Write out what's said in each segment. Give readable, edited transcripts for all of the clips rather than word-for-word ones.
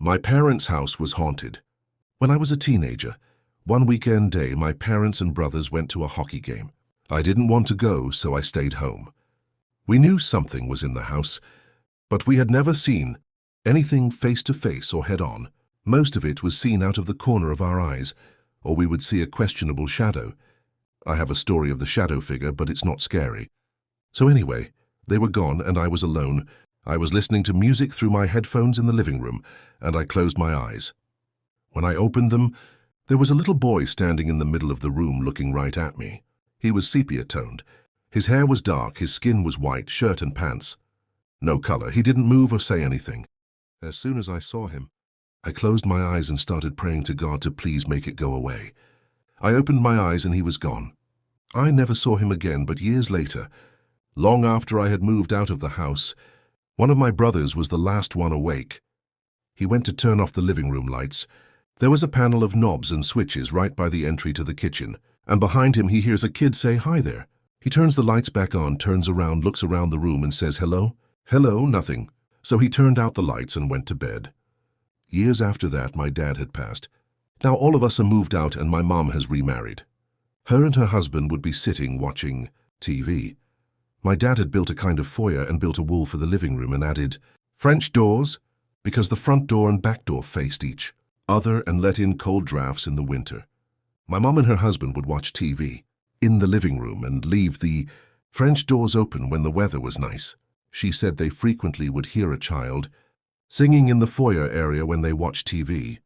My parents' house was haunted. When I was a teenager, one weekend day my parents and brothers went to a hockey game. I didn't want to go, so I stayed home. We knew something was in the house, but we had never seen anything face-to-face or head-on. Most of it was seen out of the corner of our eyes, or we would see a questionable shadow. I have a story of the shadow figure, but it's not scary. So anyway, they were gone and I was alone. I was listening to music through my headphones in the living room, and I closed my eyes. When I opened them, there was a little boy standing in the middle of the room looking right at me. He was sepia-toned. His hair was dark, his skin was white, shirt and pants. No color. He didn't move or say anything. As soon as I saw him, I closed my eyes and started praying to God to please make it go away. I opened my eyes and he was gone. I never saw him again, but years later, long after I had moved out of the house, one of my brothers was the last one awake. He went to turn off the living room lights. There was a panel of knobs and switches right by the entry to the kitchen, and behind him he hears a kid say, "Hi there." He turns the lights back on, turns around, looks around the room and says, "Hello?" "Hello, nothing." So he turned out the lights and went to bed. Years after that, my dad had passed. Now all of us are moved out and my mom has remarried. Her and her husband would be sitting watching TV. My dad had built a kind of foyer and built a wall for the living room and added French doors because the front door and back door faced each other and let in cold drafts in the winter. My mom and her husband would watch TV in the living room and leave the French doors open when the weather was nice. She said they frequently would hear a child singing in the foyer area when they watched TV.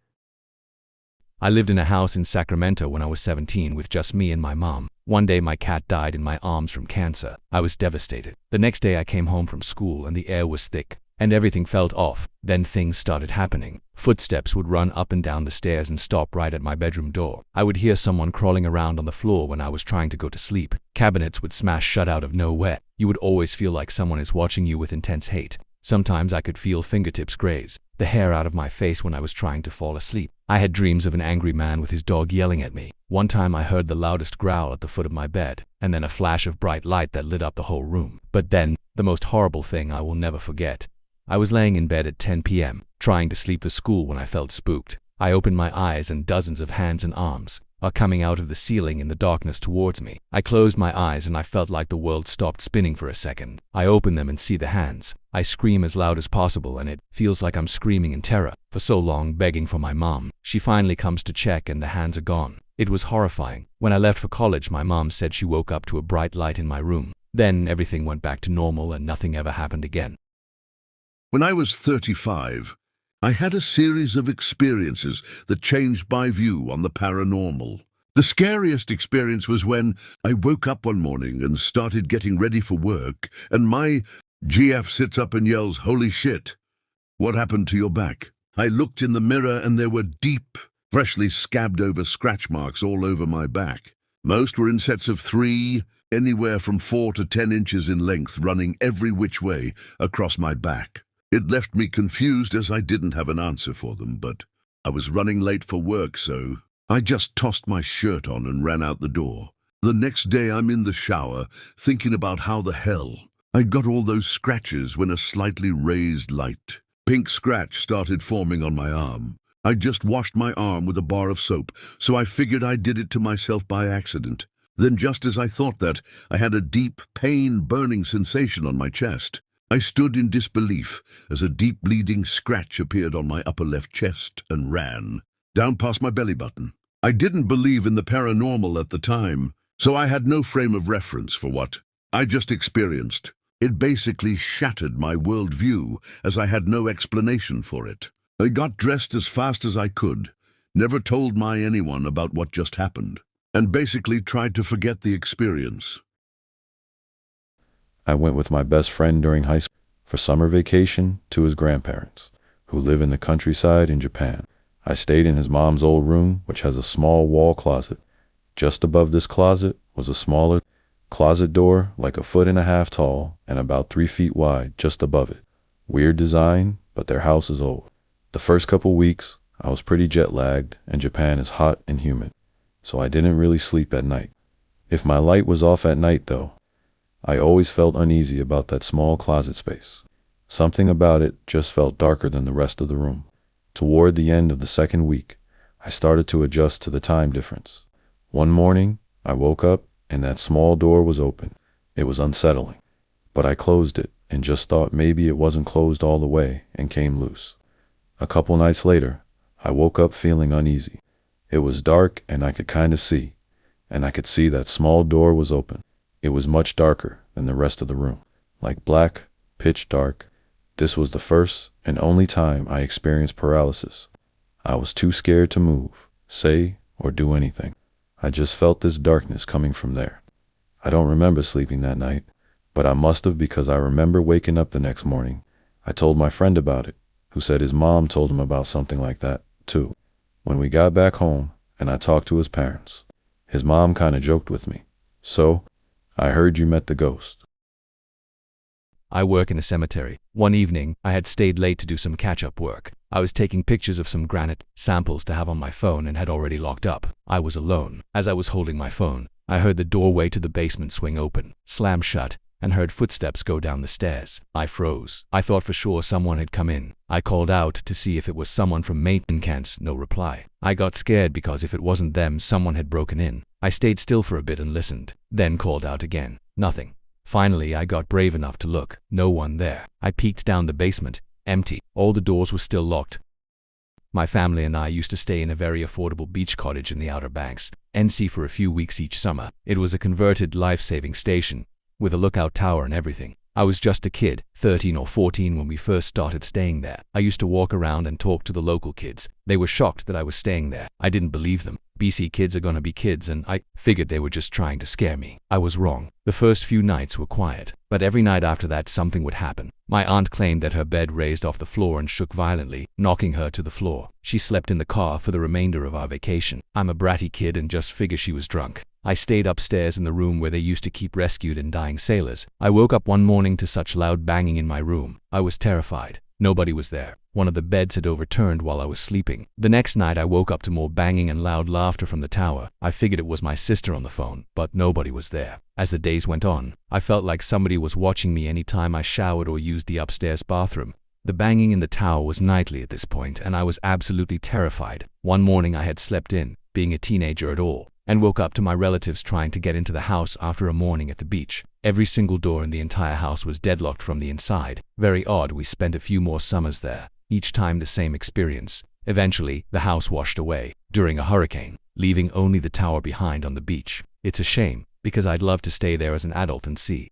I lived in a house in Sacramento when I was 17 with just me and my mom. One day my cat died in my arms from cancer. I was devastated. The next day I came home from school and the air was thick and everything felt off. Then things started happening. Footsteps would run up and down the stairs and stop right at my bedroom door. I would hear someone crawling around on the floor when I was trying to go to sleep. Cabinets would smash shut out of nowhere. You would always feel like someone is watching you with intense hate. Sometimes I could feel fingertips graze the hair out of my face when I was trying to fall asleep. I had dreams of an angry man with his dog yelling at me. One time I heard the loudest growl at the foot of my bed, and then a flash of bright light that lit up the whole room. But then, the most horrible thing I will never forget. I was laying in bed at 10 p.m., trying to sleep for school when I felt spooked. I opened my eyes and dozens of hands and arms are coming out of the ceiling in the darkness towards me. I closed my eyes and I felt like the world stopped spinning for a second. I open them and see the hands. I scream as loud as possible and it feels like I'm screaming in terror. For so long begging for my mom, she finally comes to check and the hands are gone. It was horrifying. When I left for college, my mom said she woke up to a bright light in my room. Then everything went back to normal and nothing ever happened again. When I was 35, I had a series of experiences that changed my view on the paranormal. The scariest experience was when I woke up one morning and started getting ready for work, and my GF sits up and yells, "Holy shit, what happened to your back?" I looked in the mirror and there were deep, freshly scabbed over scratch marks all over my back. Most were in sets of 3, anywhere from 4 to 10 inches in length, running every which way across my back. It left me confused as I didn't have an answer for them, but I was running late for work, so I just tossed my shirt on and ran out the door. The next day I'm in the shower, thinking about how the hell I got all those scratches when a slightly raised light pink scratch started forming on my arm. I just washed my arm with a bar of soap, so I figured I did it to myself by accident. Then just as I thought that, I had a deep, pain-burning sensation on my chest. I stood in disbelief as a deep bleeding scratch appeared on my upper left chest and ran down past my belly button. I didn't believe in the paranormal at the time, so I had no frame of reference for what I just experienced. It basically shattered my worldview as I had no explanation for it. I got dressed as fast as I could, never told anyone about what just happened, and basically tried to forget the experience. I went with my best friend during high school for summer vacation to his grandparents, who live in the countryside in Japan. I stayed in his mom's old room, which has a small wall closet. Just above this closet was a smaller closet door, like 1.5 feet tall and about 3 feet wide, just above it. Weird design, but their house is old. The first couple weeks, I was pretty jet-lagged, and Japan is hot and humid, so I didn't really sleep at night. If my light was off at night, though, I always felt uneasy about that small closet space. Something about it just felt darker than the rest of the room. Toward the end of the second week, I started to adjust to the time difference. One morning, I woke up and that small door was open. It was unsettling, but I closed it and just thought maybe it wasn't closed all the way and came loose. A couple nights later, I woke up feeling uneasy. It was dark and I could kind of see, and I could see that small door was open. It was much darker than the rest of the room, like black, pitch dark. This was the first and only time I experienced paralysis. I was too scared to move, say, or do anything. I just felt this darkness coming from there. I don't remember sleeping that night, but I must have because I remember waking up the next morning. I told my friend about it, who said his mom told him about something like that, too. When we got back home and I talked to his parents, his mom kind of joked with me. So, I heard you met the ghost. I work in a cemetery. One evening, I had stayed late to do some catch-up work. I was taking pictures of some granite samples to have on my phone and had already locked up. I was alone. As I was holding my phone, I heard the doorway to the basement swing open, slam shut, and heard footsteps go down the stairs. I froze. I thought for sure someone had come in. I called out to see if it was someone from maintenance. No reply. I got scared because if it wasn't them, someone had broken in. I stayed still for a bit and listened, then called out again. Nothing. Finally, I got brave enough to look. No one there. I peeked down the basement. Empty. All the doors were still locked. My family and I used to stay in a very affordable beach cottage in the Outer Banks, NC, for a few weeks each summer. It was a converted life-saving station, with a lookout tower and everything. I was just a kid, 13 or 14, when we first started staying there. I used to walk around and talk to the local kids. They were shocked that I was staying there. I didn't believe them. BC kids are gonna be kids, and I figured they were just trying to scare me. I was wrong. The first few nights were quiet, but every night after that something would happen. My aunt claimed that her bed raised off the floor and shook violently, knocking her to the floor. She slept in the car for the remainder of our vacation. I'm a bratty kid and just figure she was drunk. I stayed upstairs in the room where they used to keep rescued and dying sailors. I woke up one morning to such loud banging in my room. I was terrified. Nobody was there. One of the beds had overturned while I was sleeping. The next night I woke up to more banging and loud laughter from the tower. I figured it was my sister on the phone, but nobody was there. As the days went on, I felt like somebody was watching me any time I showered or used the upstairs bathroom. The banging in the tower was nightly at this point, and I was absolutely terrified. One morning I had slept in, being a teenager at all, and woke up to my relatives trying to get into the house after a morning at the beach. Every single door in the entire house was deadlocked from the inside. Very odd. We spent a few more summers there. Each time the same experience. Eventually, the house washed away during a hurricane, leaving only the tower behind on the beach. It's a shame, because I'd love to stay there as an adult and see